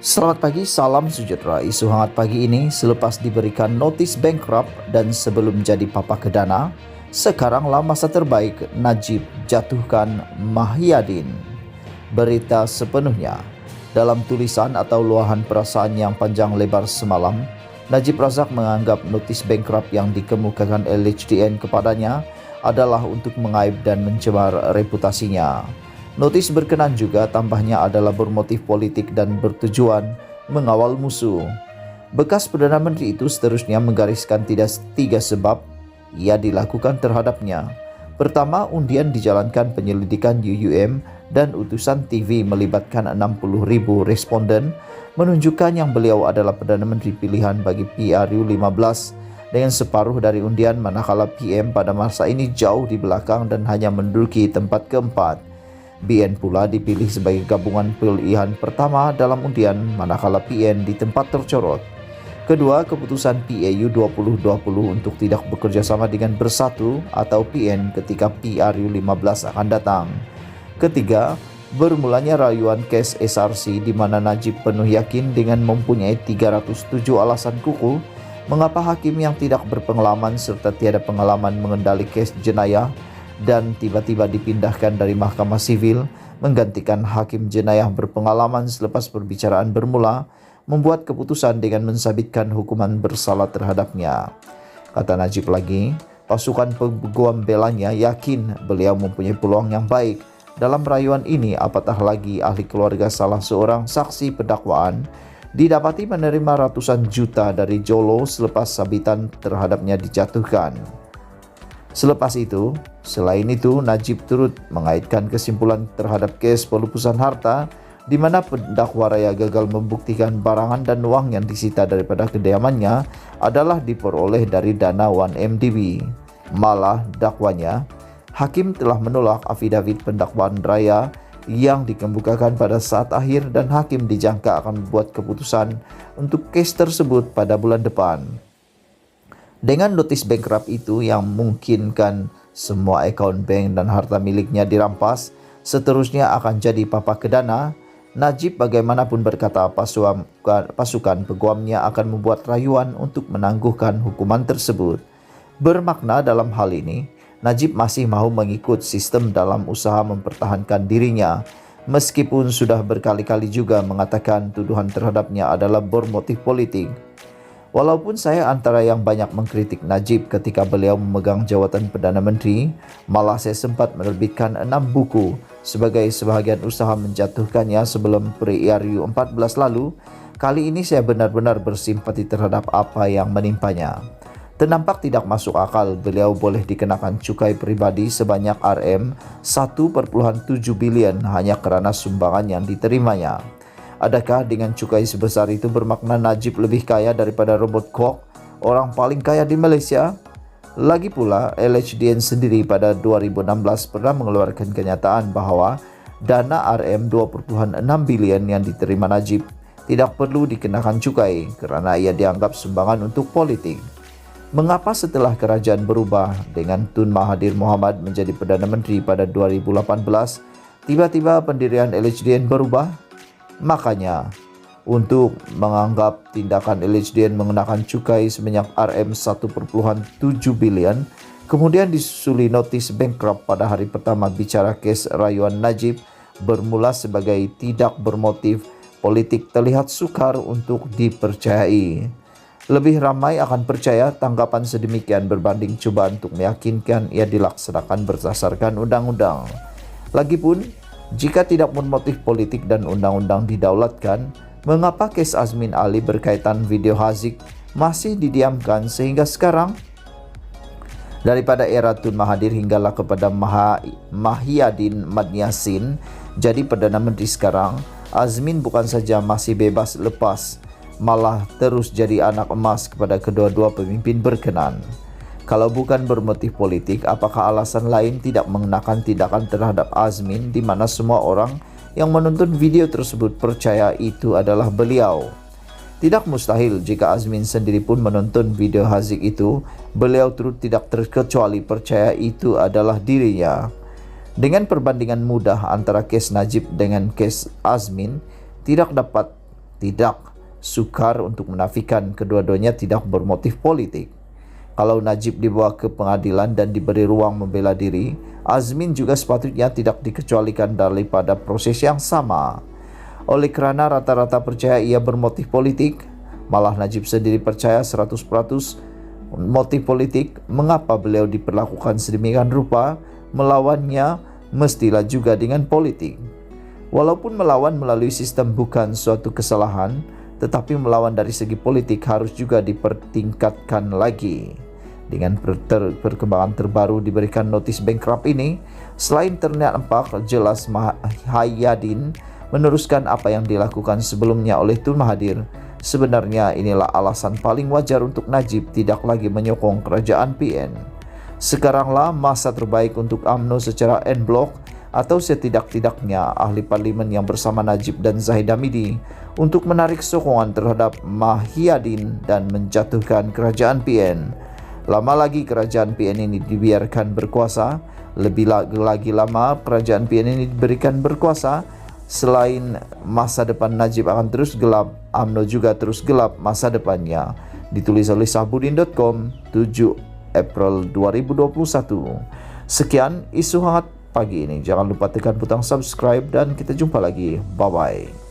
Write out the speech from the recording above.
Selamat pagi, salam sejahtera. Isu hangat pagi ini selepas diberikan notis bankrupt dan sebelum jadi papa kedana, sekaranglah masa terbaik Najib jatuhkan Mahyadin. Berita sepenuhnya. Dalam tulisan atau luahan perasaan yang panjang lebar semalam, Najib Razak menganggap notis bankrupt yang dikemukakan LHDN kepadanya adalah untuk mengaib dan mencemar reputasinya. Notis berkenan juga tambahnya adalah bermotif politik dan bertujuan mengawal musuh. Bekas Perdana Menteri itu seterusnya menggariskan tiga sebab ia dilakukan terhadapnya. Pertama, undian dijalankan penyelidikan UUM dan utusan TV melibatkan 60.000 responden menunjukkan yang beliau adalah Perdana Menteri pilihan bagi PRU 15 dengan separuh dari undian, manakala PM pada masa ini jauh di belakang dan hanya menduduki tempat keempat. BN pula dipilih sebagai gabungan pilihan pertama dalam undian, manakala PN di tempat tercorot. Kedua, keputusan PAU 2020 untuk tidak bekerja sama dengan Bersatu atau PN ketika PRU 15 akan datang. Ketiga, bermulanya rayuan kes SRC di mana Najib penuh yakin dengan mempunyai 307 alasan kukuh mengapa hakim yang tidak berpengalaman serta tiada pengalaman mengendali kes jenayah dan tiba-tiba dipindahkan dari Mahkamah Sivil menggantikan hakim jenayah berpengalaman selepas perbicaraan bermula membuat keputusan dengan mensabitkan hukuman bersalah terhadapnya. Kata Najib lagi, pasukan peguam belanya yakin beliau mempunyai peluang yang baik dalam rayuan ini, apatah lagi ahli keluarga salah seorang saksi pendakwaan didapati menerima ratusan juta dari Jolo selepas sabitan terhadapnya dijatuhkan. Selepas itu, selain itu, Najib turut mengaitkan kesimpulan terhadap kes pelupusan harta di mana pendakwa raya gagal membuktikan barangan dan uang yang disita daripada kediamannya adalah diperoleh dari dana 1MDB. Malah dakwanya, hakim telah menolak afidavit pendakwaan raya yang dikemukakan pada saat akhir dan hakim dijangka akan membuat keputusan untuk kes tersebut pada bulan depan. Dengan notis bankrupt itu yang memungkinkan semua akaun bank dan harta miliknya dirampas, seterusnya akan jadi papa kedana. Najib bagaimanapun berkata pasukan peguamnya akan membuat rayuan untuk menangguhkan hukuman tersebut. Bermakna dalam hal ini, Najib masih mau mengikut sistem dalam usaha mempertahankan dirinya, meskipun sudah berkali-kali juga mengatakan tuduhan terhadapnya adalah bermotif politik. Walaupun saya antara yang banyak mengkritik Najib ketika beliau memegang jawatan Perdana Menteri, malah saya sempat menerbitkan 6 buku sebagai sebahagian usaha menjatuhkannya sebelum PRU 14 lalu. Kali ini saya benar-benar bersimpati terhadap apa yang menimpanya. Ternampak tidak masuk akal beliau boleh dikenakan cukai pribadi sebanyak Rm 1,7 bilion hanya kerana sumbangan yang diterimanya. Adakah dengan cukai sebesar itu bermakna Najib lebih kaya daripada Robert Koch, orang paling kaya di Malaysia? Lagi pula, LHDN sendiri pada 2016 pernah mengeluarkan kenyataan bahawa dana Rm 2,6 bilion yang diterima Najib tidak perlu dikenakan cukai kerana ia dianggap sumbangan untuk politik. Mengapa setelah kerajaan berubah dengan Tun Mahathir Mohamad menjadi Perdana Menteri pada 2018, tiba-tiba pendirian LHDN berubah? Makanya, untuk menganggap tindakan LHDN mengenakan cukai sebanyak Rm 1,7 bilion, kemudian disusuli notis bankrupt pada hari pertama bicara kes rayuan Najib bermula sebagai tidak bermotif politik terlihat sukar untuk dipercayai. Lebih ramai akan percaya tanggapan sedemikian berbanding cuba untuk meyakinkan ia dilaksanakan berdasarkan undang-undang. Lagipun, jika tidak bermotif politik dan undang-undang didaulatkan, mengapa kes Azmin Ali berkaitan video Haziq masih didiamkan sehingga sekarang? Daripada era Tun Mahathir hinggalah kepada Mahyadin Madniasin jadi Perdana Menteri sekarang, Azmin bukan saja masih bebas lepas, malah terus jadi anak emas kepada kedua-dua pemimpin berkenan. Kalau bukan bermotif politik, apakah alasan lain tidak mengenakan tindakan terhadap Azmin di mana semua orang yang menonton video tersebut percaya itu adalah beliau? Tidak mustahil jika Azmin sendiri pun menonton video Haziq itu, beliau turut tidak terkecuali percaya itu adalah dirinya. Dengan perbandingan mudah antara kes Najib dengan kes Azmin, tidak dapat Tidak, sukar untuk menafikan kedua-duanya tidak bermotif politik. Kalau Najib dibawa ke pengadilan dan diberi ruang membela diri, Azmin juga sepatutnya tidak dikecualikan daripada proses yang sama. Oleh kerana rata-rata percaya ia bermotif politik, malah Najib sendiri percaya 100% motif politik, mengapa beliau diperlakukan sedemikian rupa? Melawannya mestilah juga dengan politik. Walaupun melawan melalui sistem bukan suatu kesalahan, tetapi melawan dari segi politik harus juga dipertingkatkan lagi. Dengan perkembangan terbaru diberikan notis bankrupt ini, selain terlihat nampak jelas Mahyadin meneruskan apa yang dilakukan sebelumnya oleh Tun Mahathir, sebenarnya inilah alasan paling wajar untuk Najib tidak lagi menyokong kerajaan PN. Sekaranglah masa terbaik untuk UMNO secara en blok atau setidak-tidaknya ahli parlimen yang bersama Najib dan Zahid Hamidi untuk menarik sokongan terhadap Mahyadin dan menjatuhkan kerajaan PN. Lama lagi kerajaan PN ini dibiarkan berkuasa, lebih lagi lama kerajaan PN ini diberikan berkuasa. Selain masa depan Najib akan terus gelap, UMNO juga terus gelap masa depannya. Ditulis oleh Sahbudin.com 7 April 2021. Sekian isu hangat pagi ini. Jangan lupa tekan butang subscribe dan kita jumpa lagi. Bye-bye.